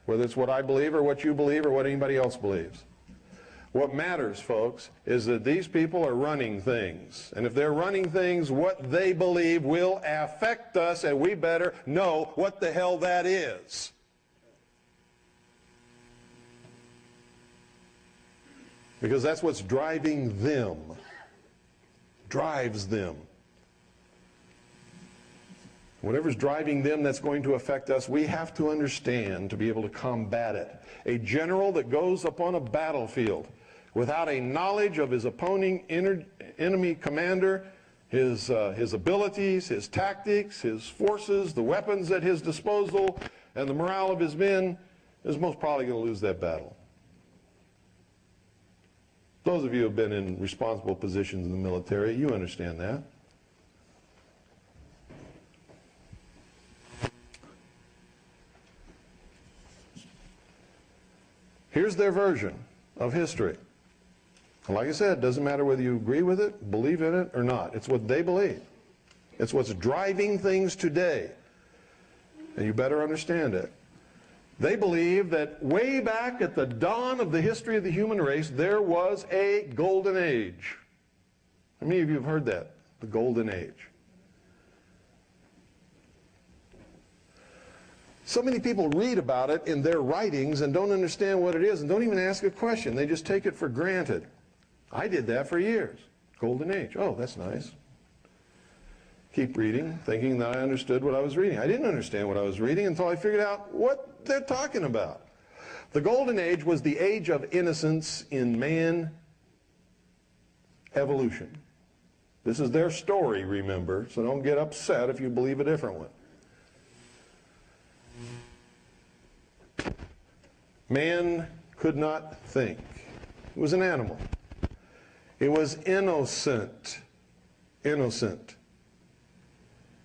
whether it's what I believe or what you believe or what anybody else believes. What matters, folks, is that these people are running things. And if they're running things, what they believe will affect us, and we better know what the hell that is. Because that's what's driving them. Drives them. Whatever's driving them that's going to affect us, we have to understand to be able to combat it. A general that goes upon a battlefield without a knowledge of his opposing enemy commander, his abilities, his tactics, his forces, the weapons at his disposal, and the morale of his men, is most probably going to lose that battle. Those of you who have been in responsible positions in the military, you understand that. Here's their version of history. And like I said, it doesn't matter whether you agree with it, believe in it, or not. It's what they believe. It's what's driving things today. And you better understand it. They believe that way back at the dawn of the history of the human race, there was a golden age. How many of you have heard that? The golden age. So many people read about it in their writings and don't understand what it is and don't even ask a question. They just take it for granted. I did that for years. Golden age. Oh, that's nice. Keep reading, thinking that I understood what I was reading. I didn't understand what I was reading until I figured out what they're talking about. The golden age was the age of innocence in man evolution. This is their story, remember, so don't get upset if you believe a different one. Man could not think. It was an animal. It was innocent. Innocent.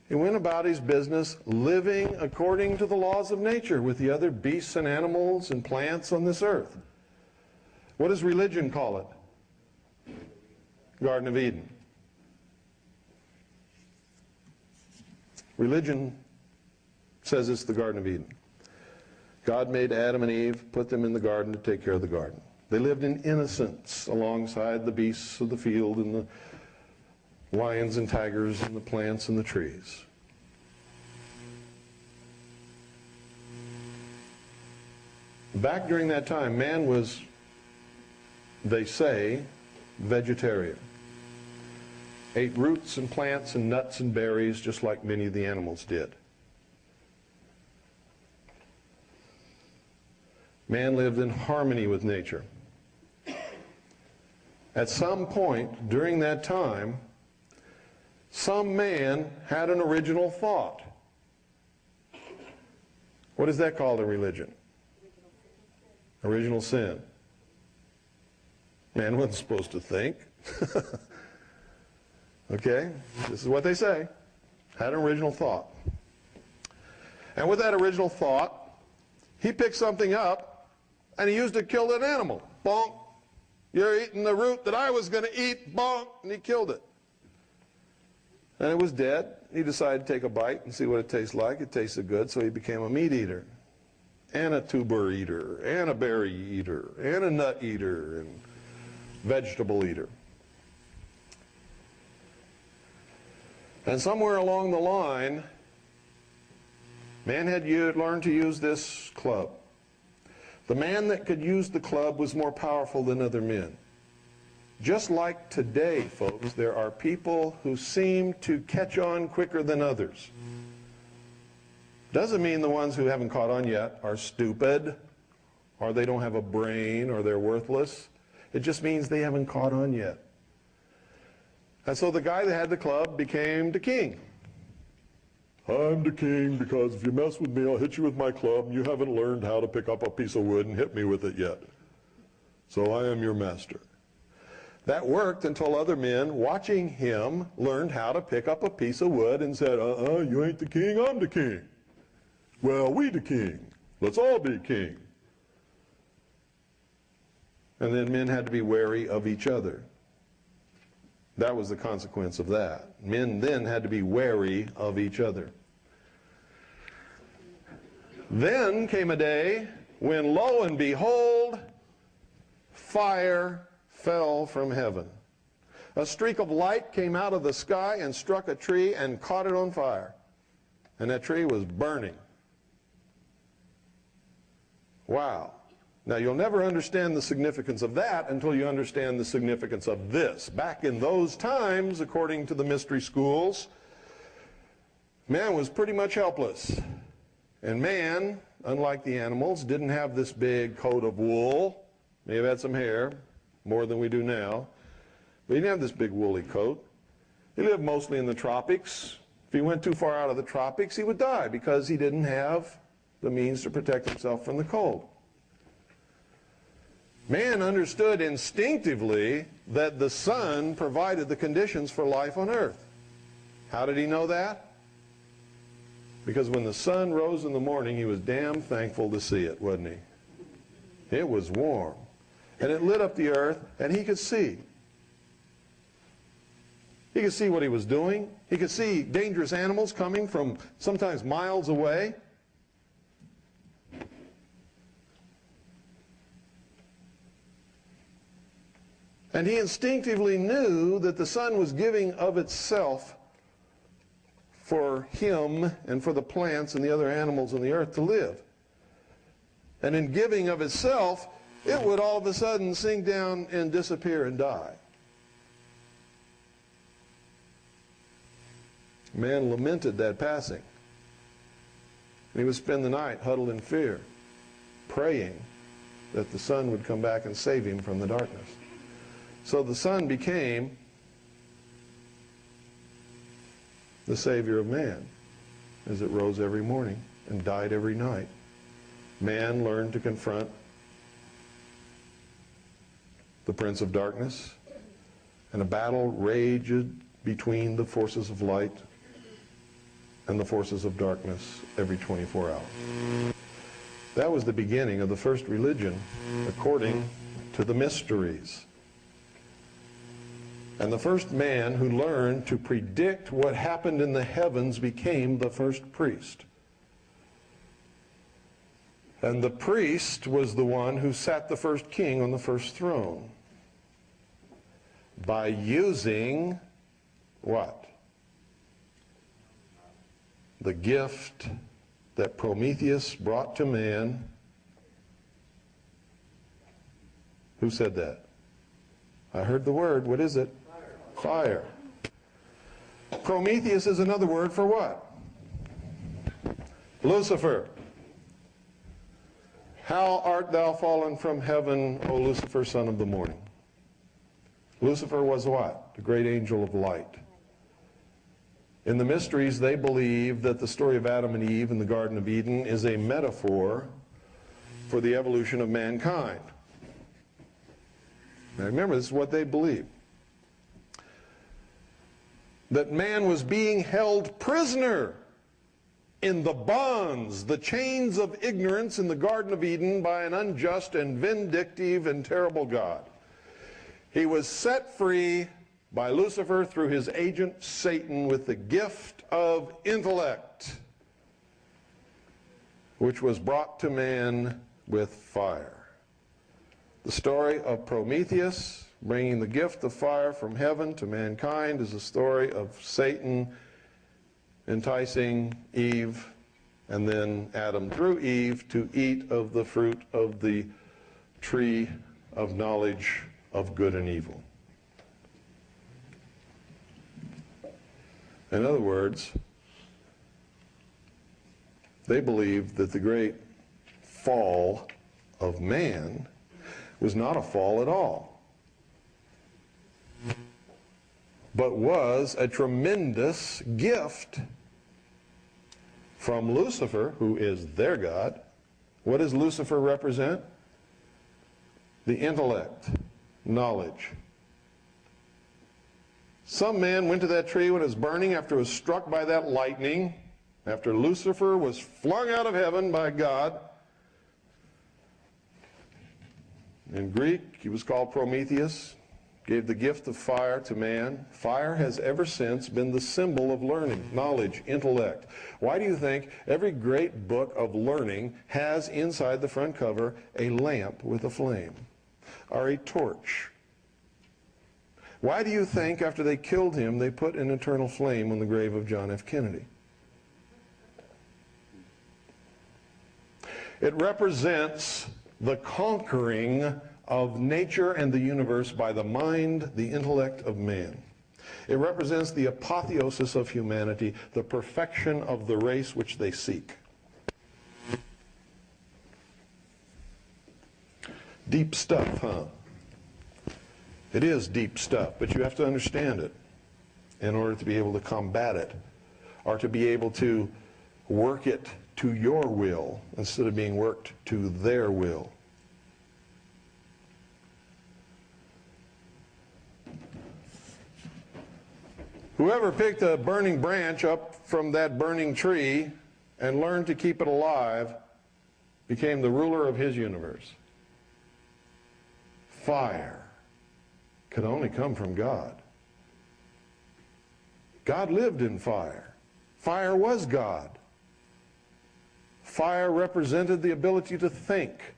He went about his business living according to the laws of nature with the other beasts and animals and plants on this earth. What does religion call it? Garden of Eden. Religion says it's the Garden of Eden. God made Adam and Eve, put them in the garden to take care of the garden. They lived in innocence alongside the beasts of the field and the lions and tigers and the plants and the trees. Back during that time, man was, they say, vegetarian. Ate roots and plants and nuts and berries just like many of the animals did. Man lived in harmony with nature. At some point during that time, some man had an original thought. What is that called in religion? Original sin. Man wasn't supposed to think. Okay? This is what they say. Had an original thought. And with that original thought, he picked something up and he used it to kill an animal. Bonk. You're eating the root that I was going to eat. Bonk. And he killed it. And it was dead. He decided to take a bite and see what it tastes like. It tasted good, so he became a meat eater, and a tuber eater, and a berry eater, and a nut eater, and vegetable eater. And somewhere along the line, man had learned to use this club. The man that could use the club was more powerful than other men. Just like today, folks, there are people who seem to catch on quicker than others. Doesn't mean the ones who haven't caught on yet are stupid, or they don't have a brain, or they're worthless. It just means they haven't caught on yet. And so the guy that had the club became the king. I'm the king because if you mess with me, I'll hit you with my club, and you haven't learned how to pick up a piece of wood and hit me with it yet. So I am your master. That worked until other men, watching him, learned how to pick up a piece of wood and said, you ain't the king, I'm the king. Well, we the king. Let's all be king. And then men had to be wary of each other. That was the consequence of that. Men then had to be wary of each other. Then came a day when lo and behold, fire fell from heaven. A streak of light came out of the sky and struck a tree and caught it on fire. And that tree was burning. Wow. Now, you'll never understand the significance of that until you understand the significance of this. Back in those times, according to the mystery schools, man was pretty much helpless. And man, unlike the animals, didn't have this big coat of wool. May have had some hair, more than we do now. But he didn't have this big woolly coat. He lived mostly in the tropics. If he went too far out of the tropics, he would die because he didn't have the means to protect himself from the cold. Man understood instinctively that the sun provided the conditions for life on earth. How did he know that? Because when the sun rose in the morning, he was damn thankful to see it, wasn't he? It was warm. And it lit up the earth, and he could see. He could see what he was doing. He could see dangerous animals coming from sometimes miles away. And he instinctively knew that the sun was giving of itself for him and for the plants and the other animals on the earth to live. And in giving of itself, it would all of a sudden sink down and disappear and die. Man lamented that passing. And he would spend the night huddled in fear, praying that the sun would come back and save him from the darkness. So the sun became the Savior of man as it rose every morning and died every night. Man learned to confront the Prince of Darkness, and a battle raged between the forces of light and the forces of darkness every 24 hours. That was the beginning of the first religion according to the mysteries. And the first man who learned to predict what happened in the heavens became the first priest. And the priest was the one who sat the first king on the first throne by using what? The gift that Prometheus brought to man. Who said that? I heard the word. What is it? Fire. Prometheus is another word for what? Lucifer. How art thou fallen from heaven, O Lucifer, son of the morning? Lucifer was what? The great angel of light. In the mysteries, they believe that the story of Adam and Eve in the Garden of Eden is a metaphor for the evolution of mankind. Now remember, this is what they believe. That man was being held prisoner in the bonds, the chains of ignorance in the Garden of Eden by an unjust and vindictive and terrible God. He was set free by Lucifer through his agent Satan with the gift of intellect, which was brought to man with fire. The story of Prometheus bringing the gift of fire from heaven to mankind is a story of Satan enticing Eve and then Adam through Eve to eat of the fruit of the tree of knowledge of good and evil. In other words, they believed that the great fall of man was not a fall at all, but was a tremendous gift from Lucifer, who is their God. What does Lucifer represent? The intellect, knowledge. Some man went to that tree when it was burning after it was struck by that lightning, after Lucifer was flung out of heaven by God. In Greek, he was called Prometheus. gave the gift of fire to man. Fire has ever since been the symbol of learning, knowledge, intellect. Why do you think every great book of learning has inside the front cover a lamp with a flame or a torch? Why do you think after they killed him they put an eternal flame on the grave of John F. Kennedy? It represents the conquering of nature and the universe by the mind, the intellect of man. It represents the apotheosis of humanity, the perfection of the race which they seek. Deep stuff, huh? It is deep stuff, but you have to understand it in order to be able to combat it, or to be able to work it to your will instead of being worked to their will. Whoever picked a burning branch up from that burning tree and learned to keep it alive became the ruler of his universe. Fire could only come from God. God lived in fire. Fire was God. Fire represented the ability to think.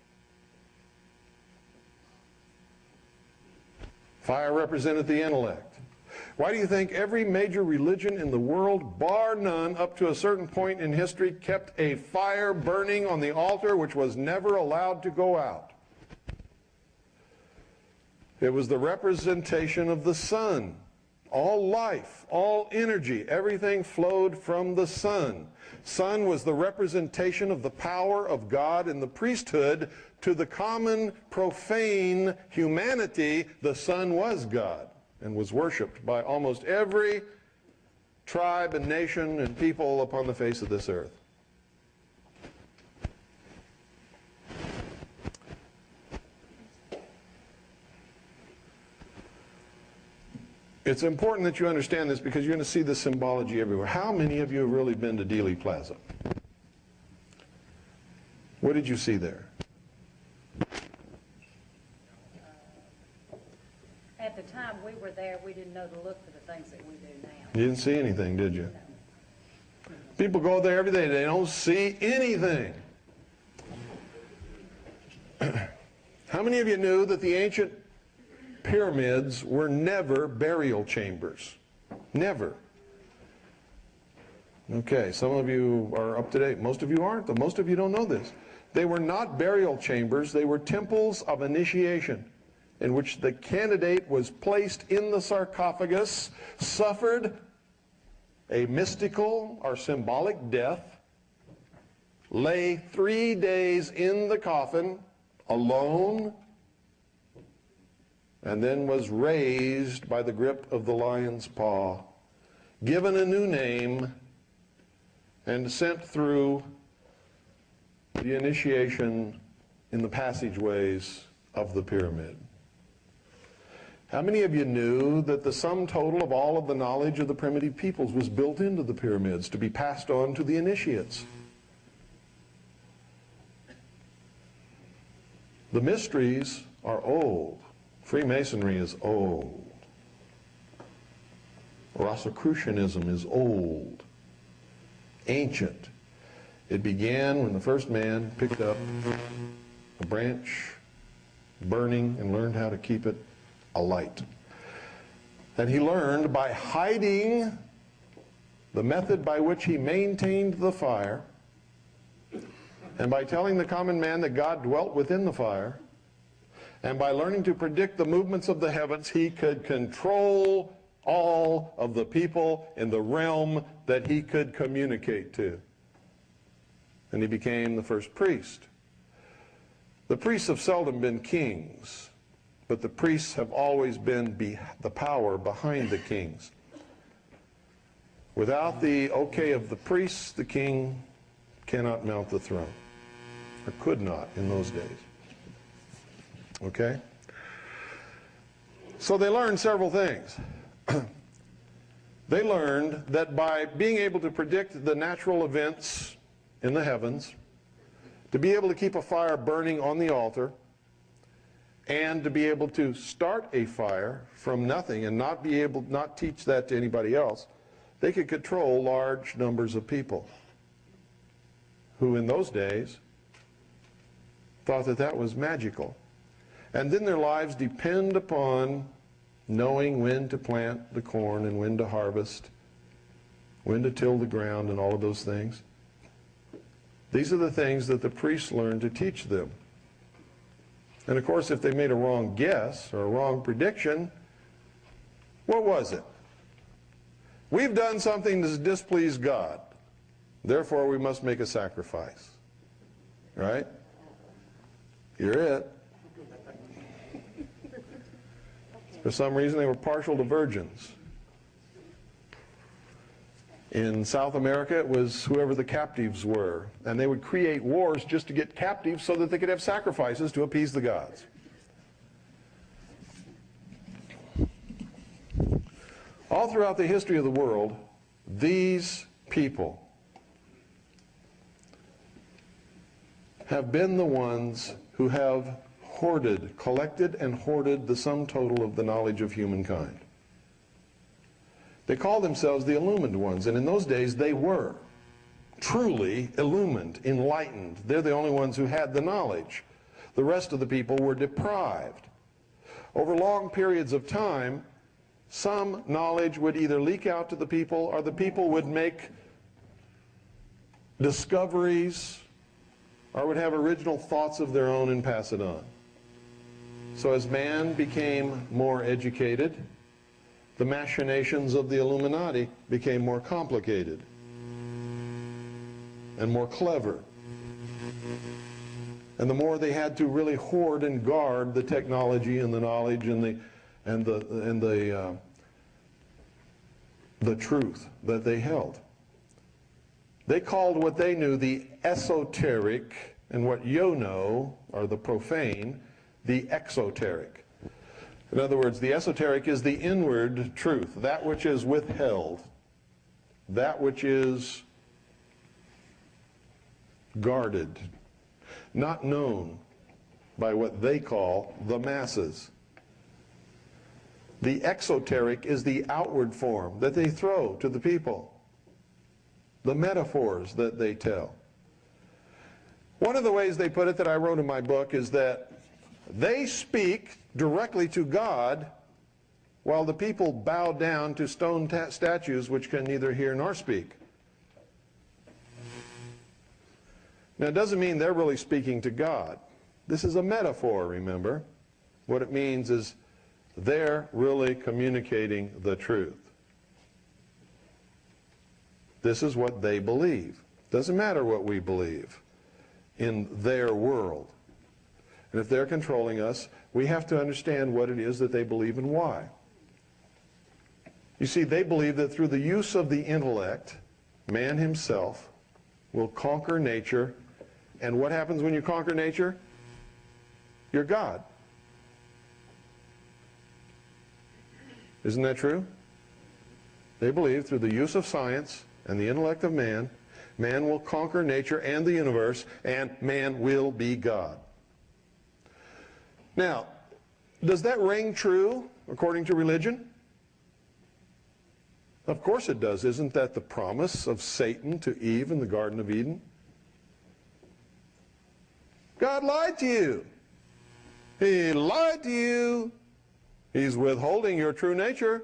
Fire represented the intellect. Why do you think every major religion in the world, bar none, up to a certain point in history, kept a fire burning on the altar which was never allowed to go out? It was the representation of the sun. All life, all energy, everything flowed from the sun. Sun was the representation of the power of God in the priesthood. To the common, profane humanity, the sun was God and was worshipped by almost every tribe and nation and people upon the face of this earth. It's important that you understand this because you're going to see this symbology everywhere. How many of you have really been to Dealey Plaza? What did you see there? At the time we were there, we didn't know to look for the things that we do now. You didn't see anything, did you? People go there every day. They don't see anything. How many of you knew that the ancient pyramids were never burial chambers? Never. Okay, some of you are up to date. Most of you aren't, though. Most of you don't know this. They were not burial chambers. They were temples of initiation in which the candidate was placed in the sarcophagus, suffered a mystical or symbolic death, lay 3 days in the coffin alone, and then was raised by the grip of the lion's paw, given a new name, and sent through the initiation in the passageways of the pyramid. How many of you knew that the sum total of all of the knowledge of the primitive peoples was built into the pyramids to be passed on to the initiates? The mysteries are old. Freemasonry is old. Rosicrucianism is old, ancient. It began when the first man picked up a branch burning and learned how to keep it alight. And he learned by hiding the method by which he maintained the fire, and by telling the common man that God dwelt within the fire, and by learning to predict the movements of the heavens, he could control all of the people in the realm that he could communicate to. And he became the first priest. The priests have seldom been kings, but the priests have always been the power behind the kings. Without the okay of the priests, the king cannot mount the throne, or could not in those days. Okay? So they learned several things. They learned that by being able to predict the natural events in the heavens, to be able to keep a fire burning on the altar, and to be able to start a fire from nothing and not teach that to anybody else, they could control large numbers of people who in those days thought that that was magical. And then their lives depend upon knowing when to plant the corn and when to harvest, when to till the ground and all of those things. These are the things that the priests learned to teach them. And of course, if they made a wrong guess or a wrong prediction, what was it? We've done something that's displeased God. Therefore, we must make a sacrifice. Right? You're it. For some reason, they were partial to virgins. In South America, it was whoever the captives were. And they would create wars just to get captives so that they could have sacrifices to appease the gods. All throughout the history of the world, these people have been the ones who have collected and hoarded the sum total of the knowledge of humankind. They call themselves the illumined ones, and in those days they were truly illumined, enlightened. They're the only ones who had the knowledge. The rest of the people were deprived. Over long periods of time, some knowledge would either leak out to the people or the people would make discoveries or would have original thoughts of their own and pass it on. So as man became more educated, the machinations of the Illuminati became more complicated and more clever. And the more they had to really hoard and guard the technology and the knowledge and the truth that they held. They called what they knew the esoteric, and what you know, or the profane, the exoteric. In other words, the esoteric is the inward truth, that which is withheld, that which is guarded, not known by what they call the masses. The exoteric is the outward form that they throw to the people, the metaphors that they tell. One of the ways they put it that I wrote in my book is that they speak directly to God while the people bow down to stone statues which can neither hear nor speak. Now, it doesn't mean they're really speaking to God. This is a metaphor, remember. What it means is they're really communicating the truth. This is what they believe. Doesn't matter what we believe in their world. And if they're controlling us, we have to understand what it is that they believe and why. You see, they believe that through the use of the intellect, man himself will conquer nature. And what happens when you conquer nature? You're God. Isn't that true? They believe through the use of science and the intellect of man, man will conquer nature and the universe, and man will be God. Now, does that ring true according to religion? Of course it does. Isn't that the promise of Satan to Eve in the Garden of Eden? God lied to you. He lied to you. He's withholding your true nature.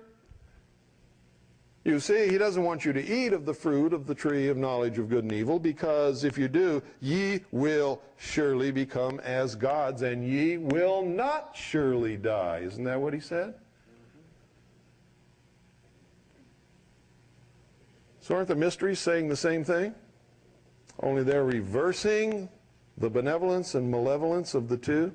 You see, he doesn't want you to eat of the fruit of the tree of knowledge of good and evil, because if you do, ye will surely become as gods, and ye will not surely die. Isn't that what he said? So aren't the mysteries saying the same thing? Only they're reversing the benevolence and malevolence of the two.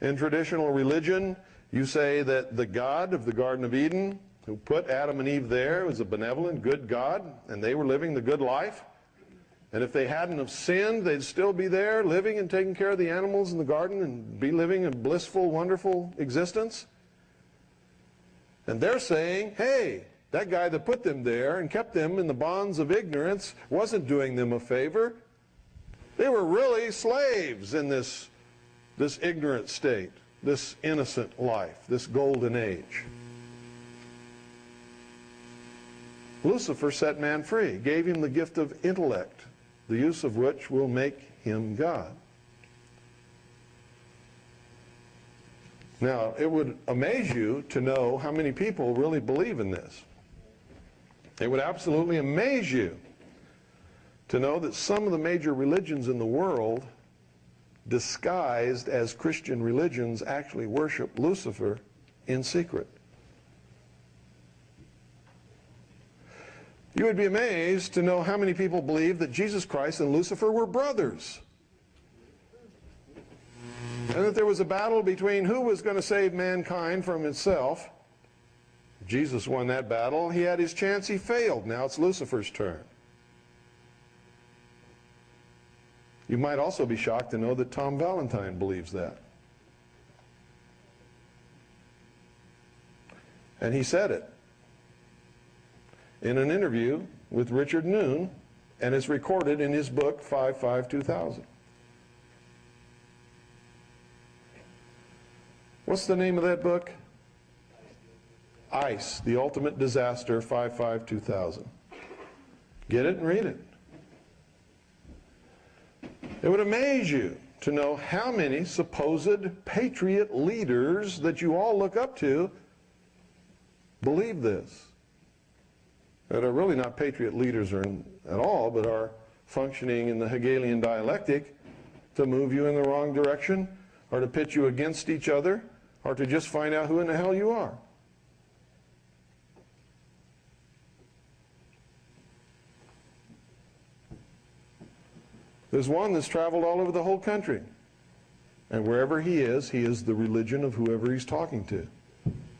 In traditional religion, you say that the God of the Garden of Eden, who put Adam and Eve there, was a benevolent, good God, and they were living the good life. And if they hadn't have sinned, they'd still be there living and taking care of the animals in the garden and be living a blissful, wonderful existence. And they're saying, hey, that guy that put them there and kept them in the bonds of ignorance wasn't doing them a favor. They were really slaves in this this ignorant state, this innocent life, this golden age. Lucifer set man free, gave him the gift of intellect, the use of which will make him God. Now, it would amaze you to know how many people really believe in this. It would absolutely amaze you to know that some of the major religions in the world, disguised as Christian religions, actually worship Lucifer in secret. You would be amazed to know how many people believe that Jesus Christ and Lucifer were brothers. And that there was a battle between who was going to save mankind from itself. Jesus won that battle. He had his chance. He failed. Now it's Lucifer's turn. You might also be shocked to know that Tom Valentine believes that. And he said it in an interview with Richard Noon, and it's recorded in his book, 5/5/2000. What's the name of that book? ICE, The Ultimate Disaster, 5/5/2000. Get it and read it. It would amaze you to know how many supposed patriot leaders that you all look up to believe this. That are really not patriot leaders at all, but are functioning in the Hegelian dialectic to move you in the wrong direction, or to pit you against each other, or to just find out who in the hell you are. There's one that's traveled all over the whole country. And wherever he is the religion of whoever he's talking to.